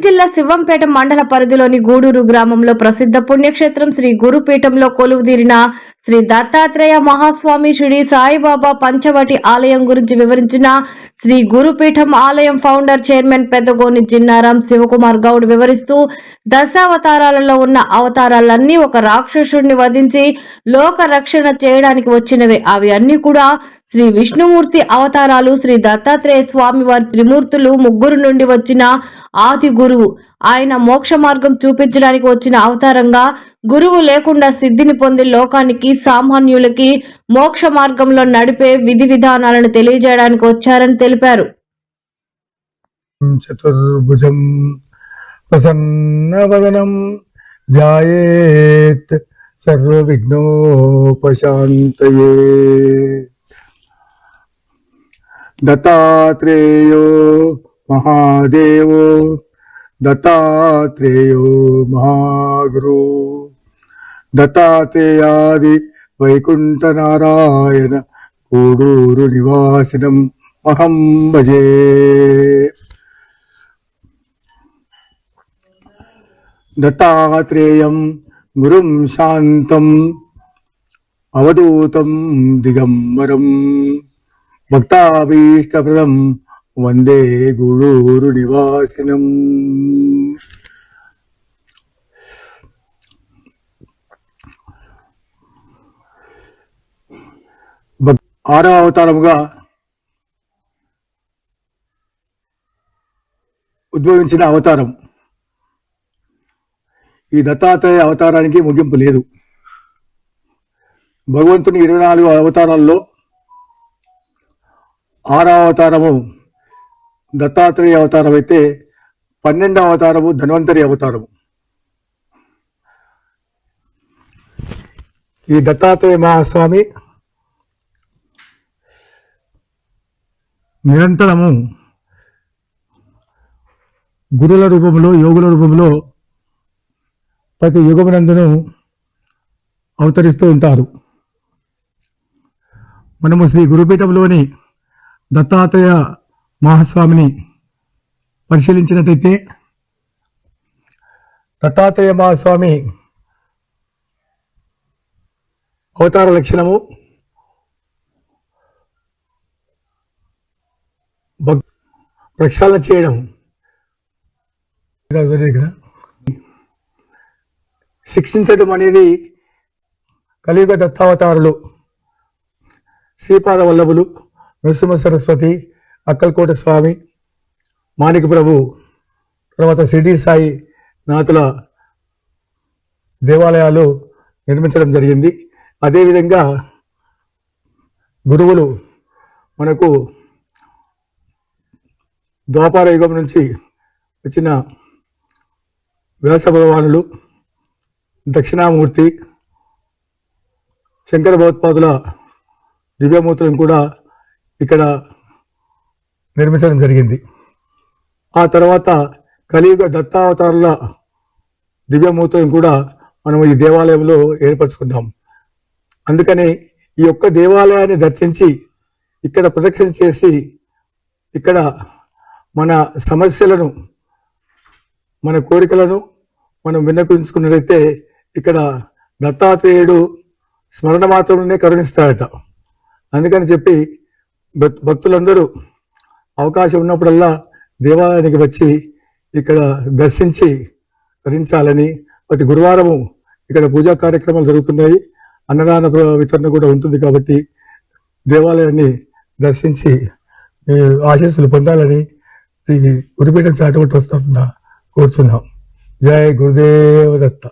జిల్లా శివంపేట మండల పరిధిలోని గూడూరు గ్రామంలో ప్రసిద్ధ పుణ్యక్షేత్రం శ్రీ గురుపీఠంలో కొలువుదీరిన శ్రీ దత్తాత్రేయ మహాస్వామి షిరిడి సాయిబాబా పంచవటి ఆలయం గురించి వివరించిన శ్రీ గురుపీఠం ఆలయం ఫౌండర్ చైర్మన్ పెద్దగోని జిన్నారాం శివకుమార్ గౌడ్ వివరిస్తూ దశావతారాలలో ఉన్న అవతారాలన్నీ ఒక రాక్షసుడిని వధించి లోక రక్షణ చేయడానికి వచ్చినవే. అవి అన్ని కూడా శ్రీ విష్ణుమూర్తి అవతారాలు. శ్రీ దత్తాత్రేయ స్వామి వారి త్రిమూర్తులు ముగ్గురు నుండి వచ్చిన ఆది గురువు. ఆయన మోక్ష మార్గం చూపించడానికి వచ్చిన అవతారంగా గురువు లేకుండా సిద్ధిని పొంది లోకానికి సామాన్యులకి మోక్ష మార్గంలో నడిపే విధి విధానాలను తెలియజేయడానికి వచ్చారని తెలిపారు. చతుర్భుజం ప్రసన్నవదనం ధ్యాయేత్ సర్వ విఘ్నోపశాంతయే. దత్తాత్రేయో మహాదేవో దత్తాత్రేయో మహాగురు దత్తాత్రేయాది వైకుంఠ నారాయణ గూడూరు నివాసినం అహం భజే. దత్తాత్రేయం గురుం శాంతం అవధూతం దిగంబరం భక్తాభీష్టప్రదం వందే గూడూరు నివాసినం. ఆరవ అవతారముగా ఉద్భవించిన అవతారం. ఈ దత్తాత్రేయ అవతారానికి ముగింపు లేదు. భగవంతుని 24 అవతారాల్లో 6వ అవతారము దత్తాత్రేయ అవతారం అయితే 12వ అవతారము ధన్వంతరి అవతారము. ఈ దత్తాత్రేయ మహాస్వామి నిరంతరము గురుల రూపంలో యోగుల రూపంలో ప్రతి యుగమునందును అవతరిస్తూ ఉంటారు. మనము శ్రీ గురుపీఠంలోని దత్తాత్రేయ మహాస్వామిని పరిశీలించినట్లయితే దత్తాత్రేయ మహాస్వామి అవతార లక్షణము ప్రక్షాళన చేయడం, శిక్షించడం అనేది కలియుగ దత్తావతారులు శ్రీపాద వల్లభులు, నరసింహ సరస్వతి, అక్కల్కోట స్వామి, మాణిక ప్రభు, తర్వాత షిరిడి సాయి నాథుల దేవాలయాలు నిర్మించడం జరిగింది. అదేవిధంగా గురువులు మనకు ద్వాపర యుగం నుంచి వచ్చిన వ్యాస భగవానులు, దక్షిణామూర్తి, శంకర భగవత్పాదుల దివ్యమూర్తులను కూడా ఇక్కడ నిర్మించడం జరిగింది. ఆ తర్వాత కలియుగ దత్తావతారుల దివ్యమూర్తులను కూడా మనం ఈ దేవాలయంలో ఏర్పరచుకున్నాం. అందుకని ఈ యొక్క దేవాలయాన్ని దర్శించి ఇక్కడ ప్రదక్షిణ చేసి ఇక్కడ మన సమస్యలను, మన కోరికలను మనం విన్నవించుకున్నట్లయితే ఇక్కడ దత్తాత్రేయుడు స్మరణ మాత్రంలోనే కరుణిస్తాడట. అందుకని చెప్పి భక్తులందరూ అవకాశం ఉన్నప్పుడల్లా దేవాలయానికి వచ్చి ఇక్కడ దర్శించి ధరించాలని. ప్రతి గురువారము ఇక్కడ పూజా కార్యక్రమాలు జరుగుతున్నాయి, అన్నదాన వితరణ కూడా ఉంటుంది. కాబట్టి దేవాలయాన్ని దర్శించి ఆశీస్సులు పొందాలని గురుపీఠం చాటుబట్టి వస్తున్నా కోరుచున్నాం. జై గురుదేవ దత్త.